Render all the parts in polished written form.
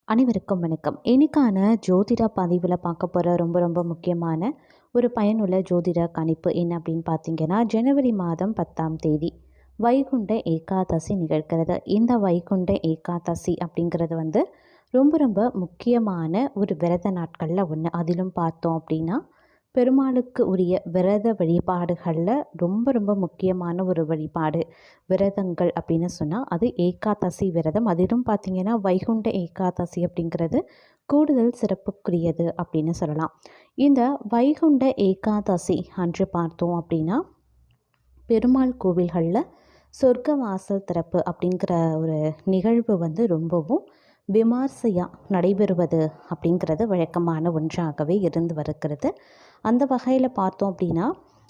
அனைவருக்கும் வணக்கம். இன்னைக்கான ஜோதிட பதிவில் பார்க்க போகிற ரொம்ப ரொம்ப முக்கியமான ஒரு பயனுள்ள ஜோதிட கணிப்பு என்ன அப்படின்னு பார்த்தீங்கன்னா, ஜனவரி மாதம் 10ஆம் தேதி வைகுண்ட ஏகாதசி நிகழ்கிறது. இந்த வைகுண்ட ஏகாதசி அப்படிங்கிறது ரொம்ப ரொம்ப முக்கியமான ஒரு விரத நாட்களில் ஒன்று. அதிலும் பார்த்தோம் அப்படின்னா பெருமாளுக்கு உரிய விரத வழிபாடுகளில் ரொம்ப ரொம்ப முக்கியமான ஒரு வழிபாடு விரதங்கள் அப்படின்னு சொன்னால் அது ஏகாதசி விரதம். அதிலும் பார்த்திங்கன்னா வைகுண்ட ஏகாதசி அப்படிங்கிறது கூடுதல் சிறப்புக்குரியது அப்படின்னு சொல்லலாம். இந்த வைகுண்ட ஏகாதசி அன்று பார்த்தோம் அப்படின்னா பெருமாள் கோவில்களில் சொர்க்க வாசல் திறப்பு அப்படிங்கிற ஒரு நிகழ்வு ரொம்பவும் விமர்சையாக நடைபெறுவது அப்படிங்கிறது வழக்கமான ஒன்றாகவே இருந்து வருகிறது. அந்த வகையில் பார்த்தோம் அப்படின்னா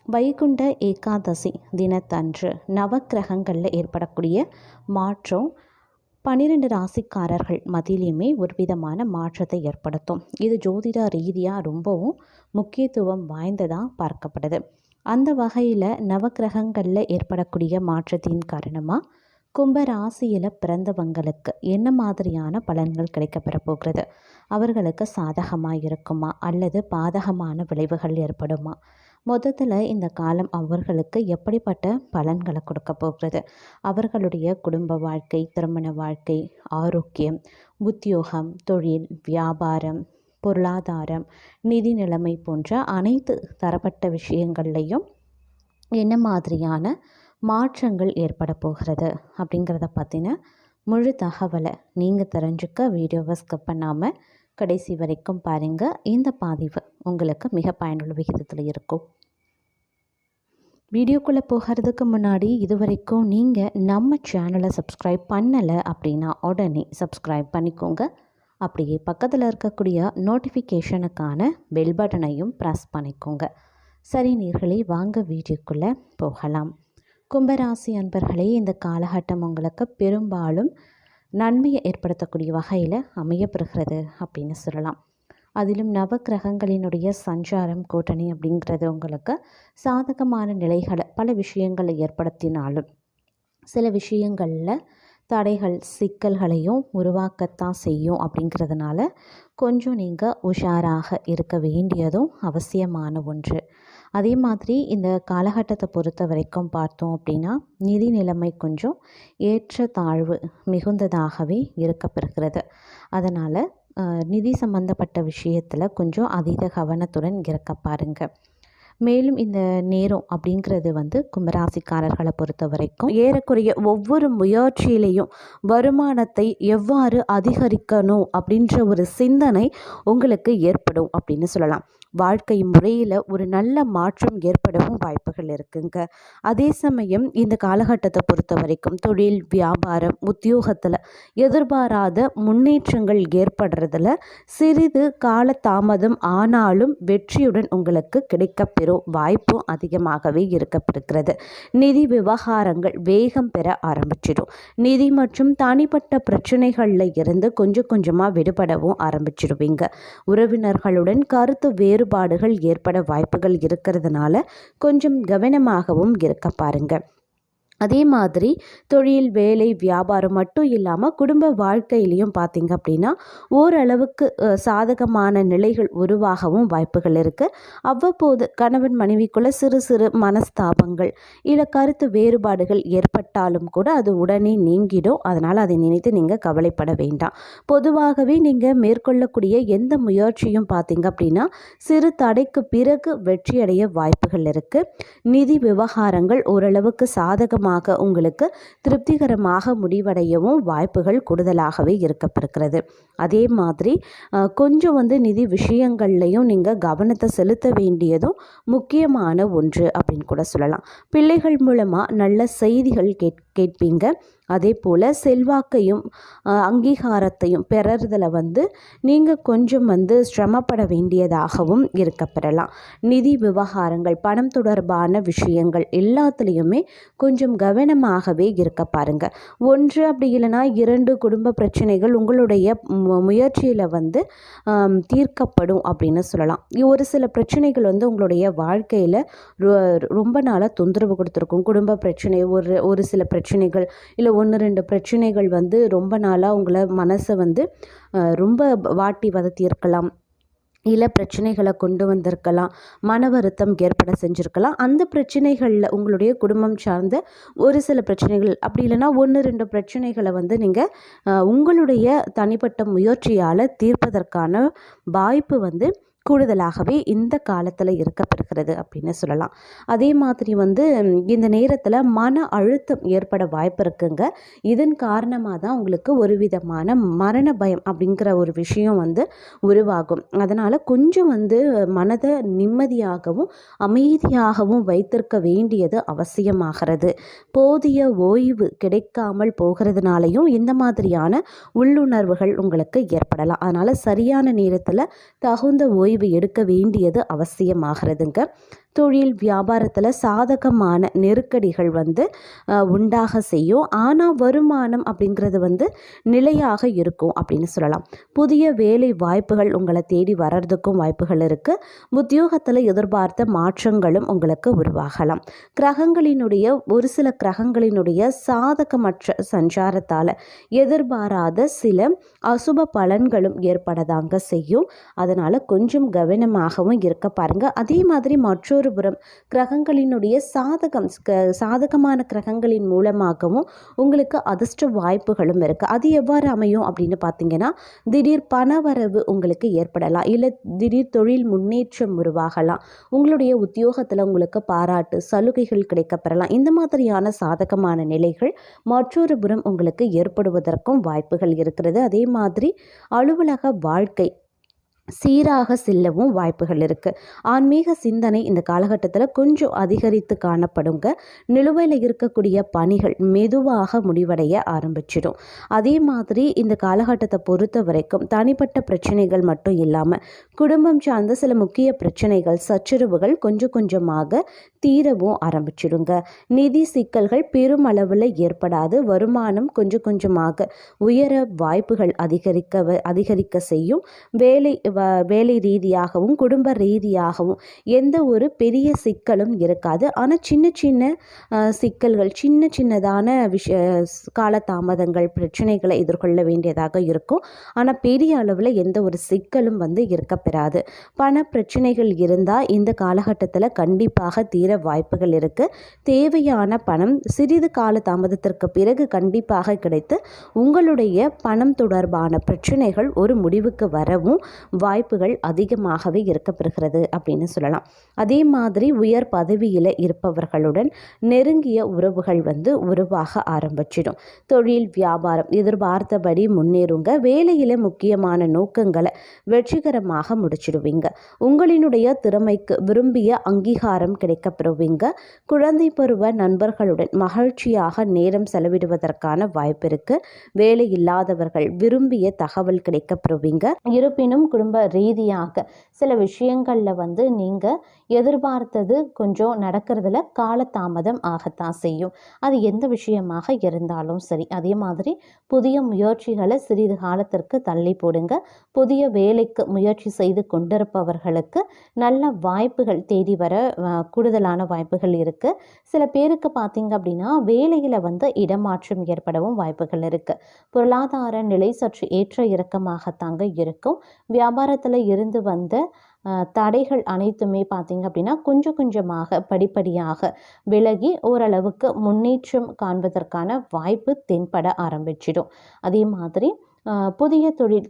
வைகுண்ட ஏகாதசி தினத்தன்று நவக்கிரகங்களில் ஏற்படக்கூடிய மாற்றம் 12 ராசிக்காரர்கள் மத்தியிலையுமே ஒரு விதமான மாற்றத்தை ஏற்படுத்தும். இது ஜோதிட ரீதியாக ரொம்பவும் முக்கியத்துவம் வாய்ந்ததாக பார்க்கப்படுது. அந்த வகையில் நவக்கிரகங்களில் ஏற்படக்கூடிய மாற்றத்தின் காரணமாக கும்ப ராசியில் பிறந்தவங்களுக்கு என்ன மாதிரியான பலன்கள் கிடைக்கப்பெற போகிறது? அவர்களுக்கு சாதகமாக இருக்குமா அல்லது பாதகமான விளைவுகள் ஏற்படுமா? மொத்தத்தில் இந்த காலம் அவர்களுக்கு எப்படிப்பட்ட பலன்களை கொடுக்க போகிறது? அவர்களுடைய குடும்ப வாழ்க்கை, திருமண வாழ்க்கை, ஆரோக்கியம், உத்தியோகம், தொழில், வியாபாரம், பொருளாதாரம், நிதி நிலைமை போன்ற அனைத்து தரப்பட்ட விஷயங்கள்லையும் என்ன மாதிரியான மாற்றங்கள் ஏற்பட போகிறது அப்படிங்கிறத பற்றின முழு தகவலை நீங்கள் தெரிஞ்சுக்க வீடியோவை ஸ்கிப் பண்ணாமல் கடைசி வரைக்கும் பாருங்கள். இந்த பதிவு உங்களுக்கு மிக பயனுள்ள விகிதத்தில் இருக்கும். வீடியோக்குள்ளே போகிறதுக்கு முன்னாடி இது வரைக்கும் நீங்கள் நம்ம சேனலை சப்ஸ்கிரைப் பண்ணலை அப்படின்னா உடனே சப்ஸ்கிரைப் பண்ணிக்கோங்க. அப்படியே பக்கத்தில் இருக்கக்கூடிய நோட்டிஃபிகேஷனுக்கான பெல் பட்டனையும் ப்ரெஸ் பண்ணிக்கோங்க. சரி நேயர்களே, வாங்க வீடியோக்குள்ளே போகலாம். கும்பராசி அன்பர்களே, இந்த காலகட்டம் உங்களுக்கு பெரும்பாலும் நன்மையை ஏற்படுத்தக்கூடிய வகையில் அமையப்பெறுகிறது அப்படின்னு சொல்லலாம். அதிலும் நவக்கிரகங்களினுடைய சஞ்சாரம் கூட்டணி அப்படிங்கிறது உங்களுக்கு சாதகமான நிலைகளை பல விஷயங்களை ஏற்படுத்தினாலும் சில விஷயங்களில் தடைகள் சிக்கல்களையும் உருவாக்கத்தான் செய்யும். அப்படிங்கிறதுனால கொஞ்சம் நீங்கள் உஷாராக இருக்க வேண்டியதும் அவசியமான ஒன்று. அதே மாதிரி இந்த காலகட்டத்தை பொறுத்த வரைக்கும் பார்த்தோம் அப்படின்னா நிதி நிலைமை கொஞ்சம் ஏற்ற தாழ்வு மிகுந்ததாகவே இருக்கப்பெறுகிறது. அதனால் நிதி சம்பந்தப்பட்ட விஷயத்தில் கொஞ்சம் அதீத கவனத்துடன் இருக்க பாருங்கள். மேலும் இந்த நேரம் அப்படிங்கிறது கும்பராசிக்காரர்களை பொறுத்த வரைக்கும் ஏறக்குறைய ஒவ்வொரு முயற்சியிலையும் வருமானத்தை எவ்வாறு அதிகரிக்கணும் அப்படின்ற ஒரு சிந்தனை உங்களுக்கு ஏற்படும் அப்படின்னு சொல்லலாம். வாழ்க்கை முறையில் ஒரு நல்ல மாற்றம் ஏற்படவும் வாய்ப்புகள் இருக்குங்க. அதே சமயம் இந்த காலகட்டத்தை பொறுத்த வரைக்கும் தொழில், வியாபாரம், உத்தியோகத்தில் எதிர்பாராத முன்னேற்றங்கள் ஏற்படுறதுல சிறிது கால தாமதம் ஆனாலும் வெற்றியுடன் உங்களுக்கு கிடைக்கப்பெறும் வாய்ப்பும் அதிகமாகவே இருக்கப்படுகிறது. நிதி விவகாரங்கள் வேகம் பெற ஆரம்பிச்சிடும். நிதி மற்றும் தனிப்பட்ட பிரச்சனைகளில் இருந்து கொஞ்சம் கொஞ்சமாக விடுபடவும் ஆரம்பிச்சிடுவீங்க. உறவினர்களுடன் கருத்து வேறுபாடுகள் ஏற்பட வாய்ப்புகள் இருக்கிறதுனால கொஞ்சம் கவனமாகவும் இருக்க பாருங்க. அதே மாதிரி தொழில், வேலை, வியாபாரம் மட்டும் இல்லாமல் குடும்ப வாழ்க்கையிலையும் பார்த்திங்க அப்படின்னா ஓரளவுக்கு சாதகமான நிலைகள் உருவாகவும் வாய்ப்புகள் இருக்குது. அவ்வப்போது கணவன் மனைவிக்குள்ளே சிறு சிறு மனஸ்தாபங்கள் இல்லை கருத்து வேறுபாடுகள் ஏற்பட்டாலும் கூட அது உடனே நீங்கிடும். அதனால் அதை நினைத்து நீங்கள் கவலைப்பட வேண்டாம். பொதுவாகவே நீங்கள் மேற்கொள்ளக்கூடிய எந்த முயற்சியும் பார்த்திங்க அப்படின்னா சிறு தடைக்கு பிறகு வெற்றியடைய வாய்ப்புகள் இருக்குது. நிதி விவகாரங்கள் ஓரளவுக்கு சாதகமாக உங்களுக்கு திருப்திகரமாக முடிவடையவும் வாய்ப்புகள் கூடுதலாகவே இருக்கப்படுகிறது. அதே மாதிரி கொஞ்சம் நிதி விஷயங்கள்லையும் நீங்கள் கவனத்தை செலுத்த வேண்டியதும் முக்கியமான ஒன்று அப்படின்னு கூட சொல்லலாம். பிள்ளைகள் மூலமாக நல்ல செய்திகள் கேட்பீங்க. அதே போல் செல்வாக்கையும் அங்கீகாரத்தையும் பெறறதில் நீங்கள் கொஞ்சம் சிரமப்பட வேண்டியதாகவும் இருக்கப்பெறலாம். நிதி விவகாரங்கள், பணம் தொடர்பான விஷயங்கள் எல்லாத்துலேயுமே கொஞ்சம் கவனமாகவே இருக்க பாருங்க. ஒன்று அப்படி இல்லைனா 2 குடும்ப பிரச்சனைகள் உங்களுடைய முயற்சியில் தீர்க்கப்படும் அப்படின்னு சொல்லலாம். ஒரு சில பிரச்சனைகள் உங்களுடைய வாழ்க்கையில் ரொம்ப நாளாக தொந்தரவு கொடுத்துருக்கும். குடும்ப பிரச்சனை, ஒரு சில பிரச்சனைகள் இல்லை 1-2 பிரச்சனைகள் வந்து ரொம்ப நாளாக உங்களை மனசை வந்து ரொம்ப வாட்டி வதத்தி இருக்கலாம், இல்லை பிரச்சனைகளை கொண்டு வந்திருக்கலாம், மன வருத்தம் ஏற்பட செஞ்சுருக்கலாம். அந்த பிரச்சனைகளில் உங்களுடைய குடும்பம் சார்ந்த ஒரு சில பிரச்சனைகள், அப்படி இல்லைன்னா 1-2 பிரச்சனைகளை வந்து நீங்கள் உங்களுடைய தனிப்பட்ட முயற்சியால் தீர்ப்பதற்கான வாய்ப்பு வந்து கூடுதலாகவே இந்த காலத்தில் இருக்கப்பெறுகிறது அப்படின்னு சொல்லலாம். அதே மாதிரி வந்து இந்த நேரத்தில் மன அழுத்தம் ஏற்பட வாய்ப்பு இருக்குங்க. இதன் காரணமாக தான் உங்களுக்கு ஒரு விதமான மரண பயம் அப்படிங்கிற ஒரு விஷயம் வந்து உருவாகும். அதனால் கொஞ்சம் வந்து மனதை நிம்மதியாகவும் அமைதியாகவும் வைத்திருக்க வேண்டியது அவசியமாகிறது. போதிய ஓய்வு கிடைக்காமல் போகிறதுனாலையும் இந்த மாதிரியான உள்ளுணர்வுகள் உங்களுக்கு ஏற்படலாம். அதனால் சரியான நேரத்தில் தகுந்த ஓய்வு எடுக்க வேண்டியது அவசியமாகிறதுங்க. தொழில் வியாபாரத்தில் சாதகமான நெருக்கடிகள் வந்து உண்டாக செய்யும். ஆனால் வருமானம் அப்படிங்கிறது வந்து நிலையாக இருக்கும் அப்படின்னு சொல்லலாம். புதிய வேலை வாய்ப்புகள் உங்களை தேடி வர்றதுக்கும் வாய்ப்புகள் இருக்குது. உத்தியோகத்தில் எதிர்பார்த்த மாற்றங்களும் உங்களுக்கு உருவாகலாம். கிரகங்களினுடைய ஒரு சில கிரகங்களினுடைய சாதகமற்ற சஞ்சாரத்தால் எதிர்பாராத சில அசுப பலன்களும் ஏற்படதாங்க செய்யும். அதனால் கொஞ்சம் கவனமாகவும் இருக்க பாருங்கள். அதே மாதிரி மற்றொரு புறம் கிரகங்களினுடைய சாதகமான கிரகங்களின் மூலமாகவும் உங்களுக்கு அதிர்ஷ்ட வாய்ப்புகளும் இருக்குது. அது எவ்வாறு அமையும் அப்படின்னு பார்த்தீங்கன்னா, திடீர் பணவரவு உங்களுக்கு ஏற்படலாம், இல்லை திடீர் தொழில் முன்னேற்றம் உருவாகலாம், உங்களுடைய உத்தியோகத்தில் உங்களுக்கு பாராட்டு சலுகைகள் கிடைக்கப்பெறலாம். இந்த மாதிரியான சாதகமான நிலைகள் மற்றொரு புறம் உங்களுக்கு ஏற்படுவதற்கும் வாய்ப்புகள் இருக்கிறது. அதே மாதிரி அலுவலக வாழ்க்கை சீராக செல்லவும் வாய்ப்புகள் இருக்குது. ஆன்மீக சிந்தனை இந்த காலகட்டத்தில் கொஞ்சம் அதிகரித்து காணப்படுங்க. நிலுவையில் இருக்கக்கூடிய பணிகள் மெதுவாக முடிவடைய ஆரம்பிச்சிடும். அதே மாதிரி இந்த காலகட்டத்தை பொறுத்த வரைக்கும் தனிப்பட்ட பிரச்சனைகள் மட்டும் இல்லாமல் குடும்பம் சார்ந்த சில முக்கிய பிரச்சனைகள் சச்சரவுகள் கொஞ்சம் கொஞ்சமாக தீரவும் ஆரம்பிச்சிடுங்க. நிதி சிக்கல்கள் பெருமளவில் ஏற்படாது. வருமானம் கொஞ்சம் கொஞ்சமாக உயர வாய்ப்புகள் அதிகரிக்க செய்யும். வேலை ரீதியாகவும் குடும்ப ரீதியாகவும் எந்த ஒரு பெரிய சிக்கலும் இருக்காது. ஆனால் சின்ன சின்ன சிக்கல்கள், சின்னதான காலதாமதங்கள், பிரச்சனைகளை எதிர்கொள்ள வேண்டியதாக இருக்கும். ஆனால் பெரிய அளவில் எந்த ஒரு சிக்கலும் வந்து இருக்கப்பெறாது. பண பிரச்சனைகள் இருந்தால் இந்த காலகட்டத்தில் கண்டிப்பாக தீர வாய்ப்புகள் இருக்குது. தேவையான பணம் சிறிது கால தாமதத்திற்கு பிறகு கண்டிப்பாக கிடைத்து உங்களுடைய பணம் தொடர்பான பிரச்சனைகள் ஒரு முடிவுக்கு வரவும் வாய்ப்புகள் அதிகமாகவே இருக்கப்பெறுகிறது அப்படின்னு சொல்லலாம். அதே மாதிரி உயர் பதவியில் இருப்பவர்களுடன் நெருங்கிய உறவுகள் வந்து உருவாக ஆரம்பிச்சிடும். தொழில் வியாபாரம் எதிர்பார்த்தபடி முன்னேறுங்க. வேலையில் முக்கியமான நோக்கங்களை வெற்றிகரமாக முடிச்சிடுவீங்க. உங்களினுடைய திறமைக்கு விரும்பிய அங்கீகாரம் கிடைக்கப்பெறுவீங்க. குழந்தை பருவ நண்பர்களுடன் மகிழ்ச்சியாக நேரம் செலவிடுவதற்கான வாய்ப்பு இருக்கு. வேலை இல்லாதவர்கள் விரும்பிய தகவல் கிடைக்கப்பெறுவீங்க. இருப்பினும் குடும்ப ரீதியாக சில விஷயங்களில் வந்து நீங்கள் எதிர்பார்த்தது கொஞ்சம் நடக்கிறதுல காலதாமதம் ஆகத்தான் செய்யும். அது எந்த விஷயமாக இருந்தாலும் சரி. அதே மாதிரி புதிய முயற்சிகளை சிறிது காலத்திற்கு தள்ளி போடுங்க. புதிய வேலைக்கு முயற்சி செய்து கொண்டிருப்பவர்களுக்கு நல்ல வாய்ப்புகள் தேடி வர கூடுதலான வாய்ப்புகள் இருக்குது. சில பேருக்கு பார்த்தீங்க அப்படின்னா வேலையில் வந்து இடமாற்றம் ஏற்படவும் வாய்ப்புகள் இருக்குது. பொருளாதார நிலை சற்று ஏற்ற இறக்கமாகத்தாங்க இருக்கும். வியாபாரத்தில் இருந்து வந்த தடைகள் அனைத்துமே பார்த்திங்க அப்படின்னா கொஞ்சம் கொஞ்சமாக படிப்படியாக விலகி ஓரளவுக்கு முன்னேற்றம் காண்பதற்கான வாய்ப்பு தென்பட ஆரம்பிச்சிடும். அதே மாதிரி புதிய தொழில்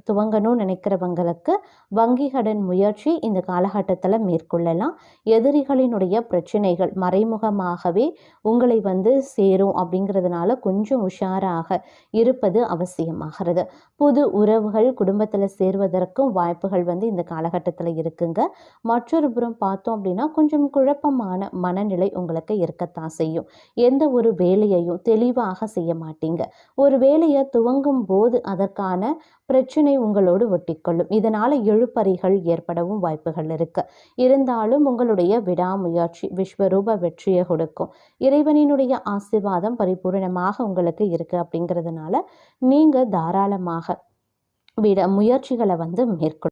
துவங்கணும்னு நினைக்கிறவங்களுக்கு வங்கி கடன் முயற்சி இந்த காலகட்டத்தில் மேற்கொள்ளலாம். எதிரிகளினுடைய பிரச்சனைகள் மறைமுகமாகவே உங்களை வந்து சேரும். அப்படிங்கிறதுனால கொஞ்சம் உஷாராக இருப்பது அவசியமாகிறது. புது உறவுகள் குடும்பத்தில் சேர்வதற்கும் வாய்ப்புகள் வந்து இந்த காலகட்டத்தில் இருக்குங்க. மற்றொரு புறம் பார்த்தோம் அப்படின்னா கொஞ்சம் குழப்பமான மனநிலை உங்களுக்கு இருக்கத்தான் செய்யும். எந்த ஒரு வேலையையும் தெளிவாக செய்ய மாட்டீங்க. ஒரு வேலையை துவங்கும் போது அதற்கான பிரச்சனை உங்களோடு ஒட்டிக்கொள்ளும். இதனால் இழுபறிகள் ஏற்படவும் வாய்ப்புகள் இருக்கு. இருந்தாலும் உங்களுடைய விடாமுயற்சி விஸ்வரூப வெற்றியை கொடுக்கும். இறைவனினுடைய ஆசீர்வாதம் பரிபூரணமாக உங்களுக்கு இருக்கு. அப்படிங்கிறதுனால நீங்க தாராளமாக முயற்சிகளை வந்து மேற்கொள்ளும்.